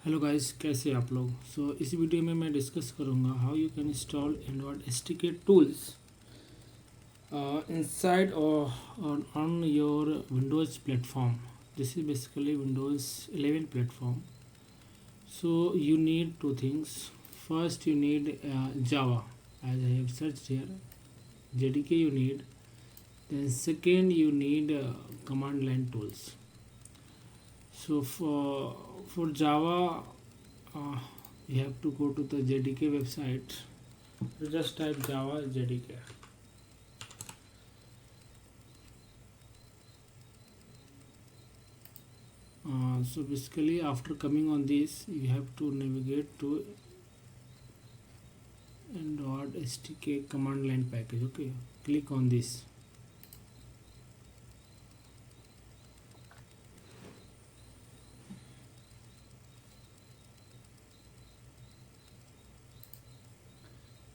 Hello guys, कैसे हैं आप लोग। इस वीडियो में मैं डिस्कस करूंगा how you can install Android SDK tools inside और on your Windows platform. This is basically Windows 11 platform. So you need two things. First you need Java, as I have searched here. JDK you need. Then second you need command line tools. So for Java, you have to go to the JDK website. Just type Java JDK. So basically, after coming on this, you have to navigate to Android SDK command line package. Okay, click on this.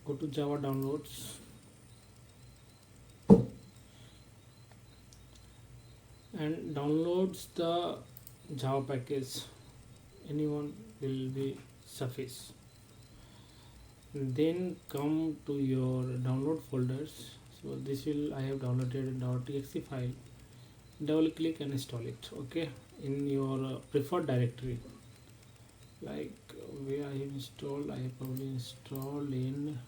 Go to Java downloads and downloads the Java package. Anyone will be suffice. Then come to your download folders. So this will I have downloaded .txt file. Double click and install it. Okay, in your preferred directory. Like where I have installed, I have probably installed in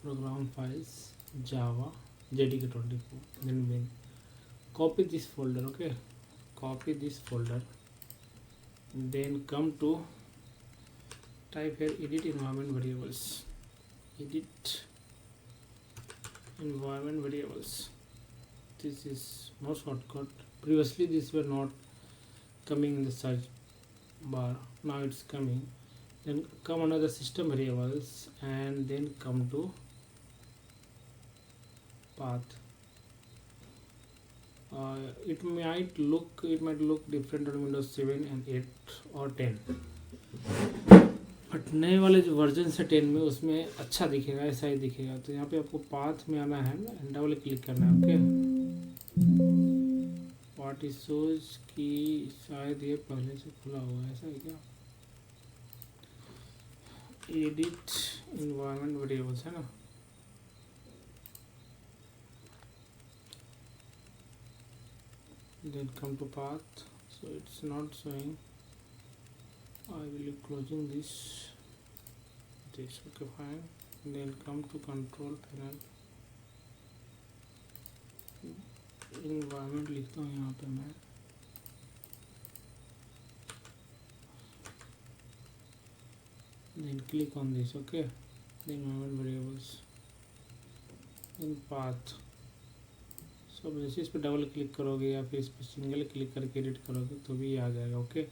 program files Java JDK24. Then copy this folder. Okay, copy this folder. Then come to type here edit environment variables. Edit environment variables. This is more shortcut. Previously these were not coming in the search bar. Now it's coming. Then come under the system variables and then come to path. It might look different on Windows 7 and 8 or 10. But नए वाले जो version से 10 में उसमें अच्छा दिखेगा, ऐसा ही दिखेगा. तो यहाँ पे आपको पाथ में आना है ना, डबल क्लिक करना है. ओके, पार्ट इशूज की शायद ये पहले से खुला हुआ है, ऐसा है क्या. एडिट इन्वायरमेंट वेरिएबल्स है ना. Then come to path. So it's not showing. I will be closing this. Okay, fine. Then come to control panel. Environment लिखता हूँ यहाँ पे मैं. Then click on this. Okay, the environment variables in path. So जैसे इस पर double click करोगे या फिर इस पर सिंगल क्लिक करके एडिट करोगे तो भी आ जाएगा. ओके,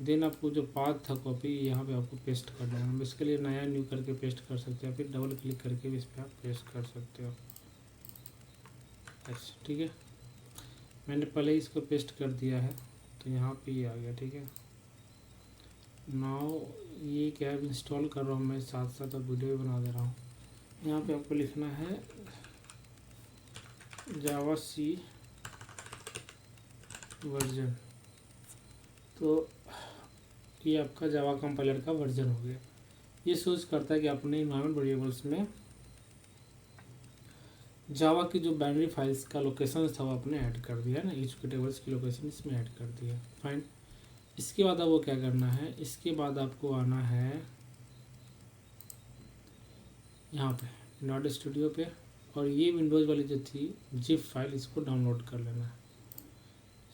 देन आपको जो पाथ था कॉपी यहाँ पे आपको पेस्ट करना है. इसके लिए नया न्यू करके पेस्ट कर सकते हैं, फिर डबल क्लिक करके भी इस पर आप पेस्ट कर सकते हो. अच्छा, ठीक है, मैंने पहले ही इसको पेस्ट कर दिया है तो यहाँ पे ये आ गया. ठीक है, नाउ ये क्या है, इंस्टॉल कर रहा हूँ मैं, साथ साथ अब वीडियो भी बना दे रहा हूँ. यहाँ पे आपको लिखना है जावा सी वर्जन. तो ये आपका जावा कंपाइलर का वर्जन हो गया. ये सोच करता है कि अपने इन्वायरमेंट वेरिएबल्स में जावा की जो बाइनरी फाइल्स का लोकेशन था वो आपने ऐड कर दिया है ना, ईच के टेबल्स की लोकेशन इसमें ऐड कर दिया. फाइन. इसके बाद आपको क्या करना है, इसके बाद आपको आना है यहाँ पे नोड स्टूडियो पे, और ये विंडोज़ वाली जो थी जिप फाइल, इसको डाउनलोड कर लेना है.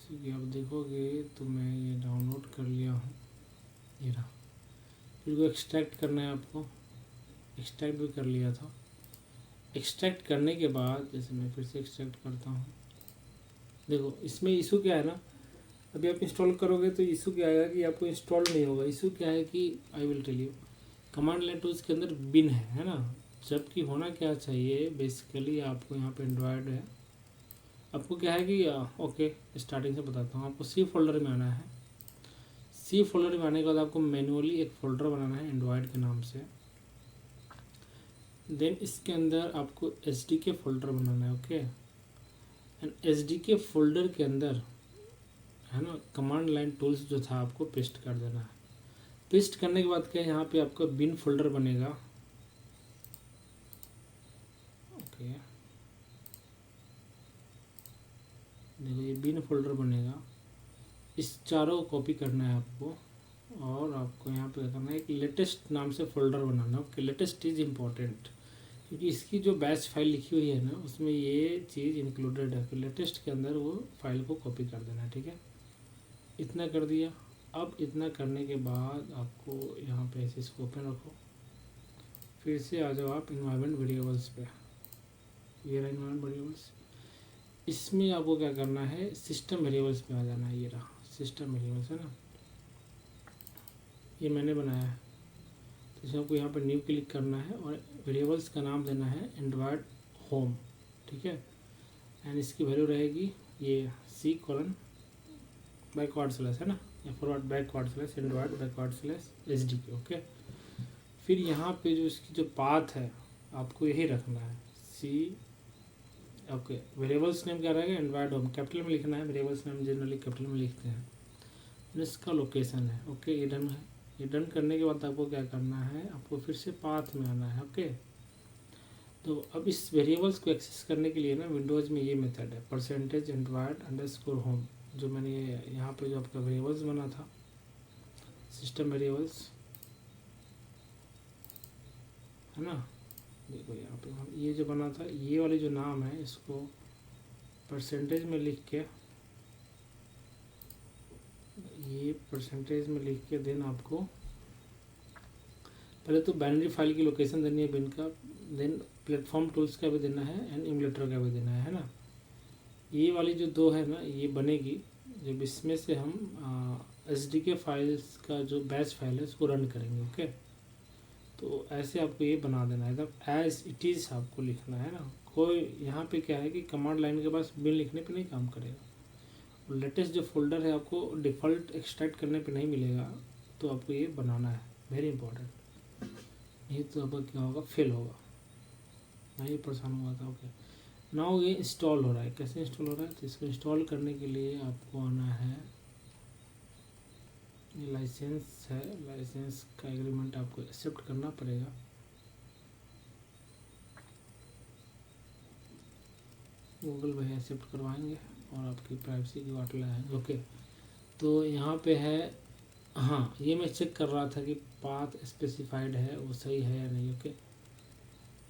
कि आप देखोगे तो मैं ये डाउनलोड कर लिया हूँ, ये रहा. फिर को एक्सट्रैक्ट करना है आपको. एक्सट्रैक्ट भी कर लिया था. एक्सट्रैक्ट करने के बाद जैसे मैं फिर से एक्सट्रैक्ट करता हूँ, देखो इसमें इशू क्या है ना, अभी आप इंस्टॉल करोगे तो इशू क्या आएगा कि आपको इंस्टॉल नहीं होगा. इशू क्या है कि I will tell you, command line tools के अंदर बिन है ना. जबकि होना क्या चाहिए, बेसिकली आपको यहाँ पे एंड्रॉयड है, आपको क्या है कि ओके स्टार्टिंग से बताता हूँ. आपको सी फोल्डर में आना है. सी फोल्डर में आने के बाद आपको मैनुअली एक फ़ोल्डर बनाना है एंड्रॉयड के नाम से. देन इसके अंदर आपको एसडीके फ़ोल्डर बनाना है. ओके, एंड एसडीके फ़ोल्डर के अंदर है ना, कमांड लाइन टूल्स जो था आपको पेस्ट कर देना है। पेस्ट करने के बाद क्या, यहाँ पे आपका बिन फोल्डर बनेगा। ओके, देखो ये बिन फोल्डर बनेगा, इस चारों को कॉपी करना है आपको, और आपको यहाँ पे करना है एक लेटेस्ट नाम से folder banana. Okay, latest is important, क्योंकि इसकी जो बैच फाइल लिखी हुई है ना उसमें ये चीज़ इंक्लूडेड है, फिर लेटेस्ट के अंदर वो फाइल को कॉपी कर देना है। ठीक है, इतना कर दिया। अब इतना करने के बाद आपको यहाँ पे ऐसे इसको ओपन रखो, फिर से आ जाओ आप इन्वायरमेंट वेरिएबल्स पे। ये रहा इन्वायरमेंट वेरिएबल्स, इसमें आपको क्या करना है, सिस्टम वेरिएबल्स पे आ जाना है। ये रहा सिस्टम वेरिएबल्स, है ना, ये मैंने बनाया है। तो इसे आपको यहाँ पर न्यू क्लिक करना है और वेरिएबल्स का नाम देना है एंड्रॉयड होम। ठीक है, एंड इसकी वैल्यू रहेगी ये सी कॉलन बैकवर्ड स्लैश, है ना, या forward backward slash Android backward slash H D के। ओके, फिर यहाँ पे जो इसकी जो पाथ है आपको यही रखना है सी। ओके, वेरिएबल्स नेम क्या रहेगा, एंड्रॉयड होम कैपिटल में लिखना है, वेरिएबल्स नेम जनरली कैपिटल में लिखते हैं। इसका लोकेशन है। ओके, ये डन है। ये डन करने के बाद आपको क्या करना है, आपको फिर से पाथ में आना है। ओके, तो अब इस वेरिएबल्स को एक्सेस करने के लिए ना विंडोज़ में ये मेथड है परसेंटेज एंड्रॉयड अंडरस्कोर होम, जो मैंने यहाँ पे जो आपका वेरिएबल्स बना था सिस्टम वेरिएबल्स, है ना, देखो यहाँ पे ये जो बना था, ये वाली जो नाम है इसको परसेंटेज में लिख के, ये परसेंटेज में लिख के देन आपको पहले तो बाइनरी फाइल की लोकेशन देनी है बिन का, देन प्लेटफॉर्म टूल्स का भी देना है एंड इमुलेटर का भी देना है ना। ये वाली जो दो है ना ये बनेगी जब इसमें से हम SDK फाइल्स का जो बैच फाइल है उसको रन करेंगे। ओके, तो ऐसे आपको ये बना देना है, एकदम एज इट इज़ आपको लिखना है ना। कोई यहाँ पे क्या है कि कमांड लाइन के पास बिन लिखने पे नहीं काम करेगा। लेटेस्ट जो फोल्डर है आपको डिफ़ॉल्ट एक्सट्रैक्ट करने पे नहीं मिलेगा, तो आपको ये बनाना है, वेरी इंपॉर्टेंट। नहीं तो अब क्या होगा, फेल होगा, नहीं परेशान हुआ था। ओके, नाउ ये इंस्टॉल हो रहा है। कैसे इंस्टॉल हो रहा है, तो इसको इंस्टॉल करने के लिए आपको आना है, ये लाइसेंस है, लाइसेंस का एग्रीमेंट आपको एक्सेप्ट करना पड़ेगा। गूगल भाई एक्सेप्ट करवाएंगे और आपकी प्राइवेसी की बात लाएंगे। ओके, तो यहाँ पे है, हाँ ये मैं चेक कर रहा था कि पाथ स्पेसिफाइड है वो सही है या नहीं। ओके,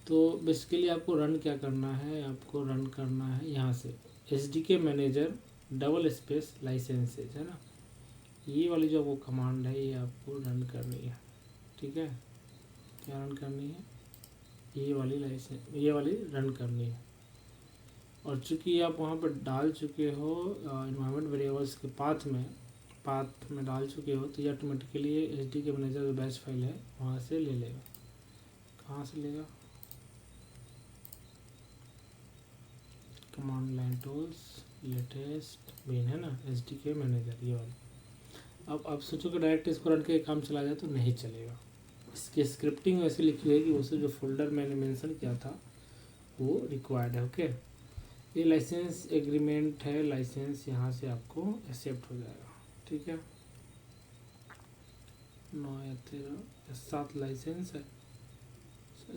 तो बेसिकली आपको रन क्या करना है, आपको रन करना है यहाँ से SDK manager double space licences, है ना, ये वाली जो वो कमांड है ये आपको रन करनी है। ठीक है, क्या रन करनी है, ये वाली लाइसेंस, ये वाली रन करनी है। और चूँकि आप वहाँ पर डाल चुके हो इन्वायरमेंट वेरिएबल्स के पाथ में डाल चुके हो, तो ये ऑटोमेटिकली SDK मैनेजर जो बैच फाइल है वहाँ से ले लेगा। कहाँ से लेगा, कमांड लाइन टूल्स लेटेस्ट बिन, है ना, SDK मैनेजर ये वाला। अब आप सोचो कि डायरेक्ट इसको रन के काम चला जाए तो नहीं चलेगा। इसकी स्क्रिप्टिंग वैसे लिखी हुई है कि उसे जो फोल्डर मैंने मेंशन किया था वो रिक्वायर्ड है। ओके, ये लाइसेंस एग्रीमेंट है, लाइसेंस यहाँ से आपको एक्सेप्ट हो जाएगा। ठीक है, 9 या 13 7 लाइसेंस है,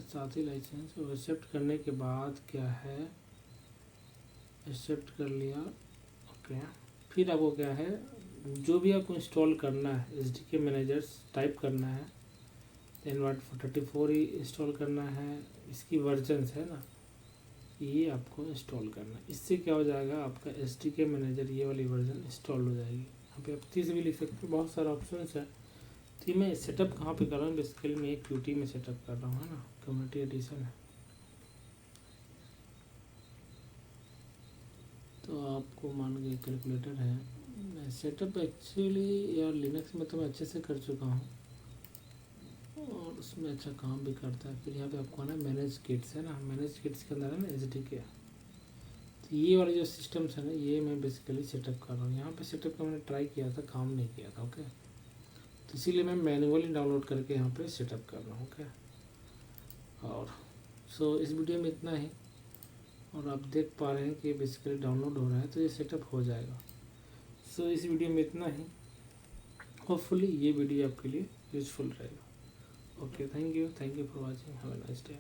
7 ही लाइसेंस है। एक्सेप्ट करने के बाद क्या है, एक्सेप्ट कर लिया। ओके, फिर आपको क्या है, जो भी आपको इंस्टॉल करना है SDK मैनेजर्स टाइप करना है, एनवाट 34 ही इंस्टॉल करना है, इसकी वर्जन्स है ना, ये आपको इंस्टॉल करना है। इससे क्या हो जाएगा, आपका SDK मैनेजर ये वाली वर्जन इंस्टॉल हो जाएगी। यहाँ पे आप 30 भी लिख सकते हो, बहुत सारा ऑप्शन है। तो मैं सेटअप कहाँ पे कर रहा हूँ, बेसिकली मैं एक Qt में सेटअप कर रहा हूँ, है ना, कम्युनिटी एडिशन है। तो आपको मान के कैलकुलेटर है, मैं सेटअप एक्चुअली यार लिनक्स में तो मैं अच्छे से कर चुका हूँ और उसमें अच्छा काम भी करता है। फिर यहाँ पे आपको आना मैनेज किट्स, है ना, मैनेज किट्स के अंदर है ना SDK। तो ये वाले जो सिस्टम्स है ना ये मैं बेसिकली सेटअप कर रहा हूँ। यहाँ पे सेटअप का मैंने ट्राई किया था, काम नहीं किया था। ओके, तो इसीलिए मैं मैनुअली डाउनलोड करके यहाँ पे सेटअप कर रहा हूँ। ओके, और सो इस वीडियो में इतना ही, और आप देख पा रहे हैं कि बेसिकली डाउनलोड हो रहा है, तो ये सेटअप हो जाएगा। सो इस वीडियो में इतना ही। होपफुली ये वीडियो आपके लिए यूजफुल रहेगा। Okay, thank you for watching, have a nice day.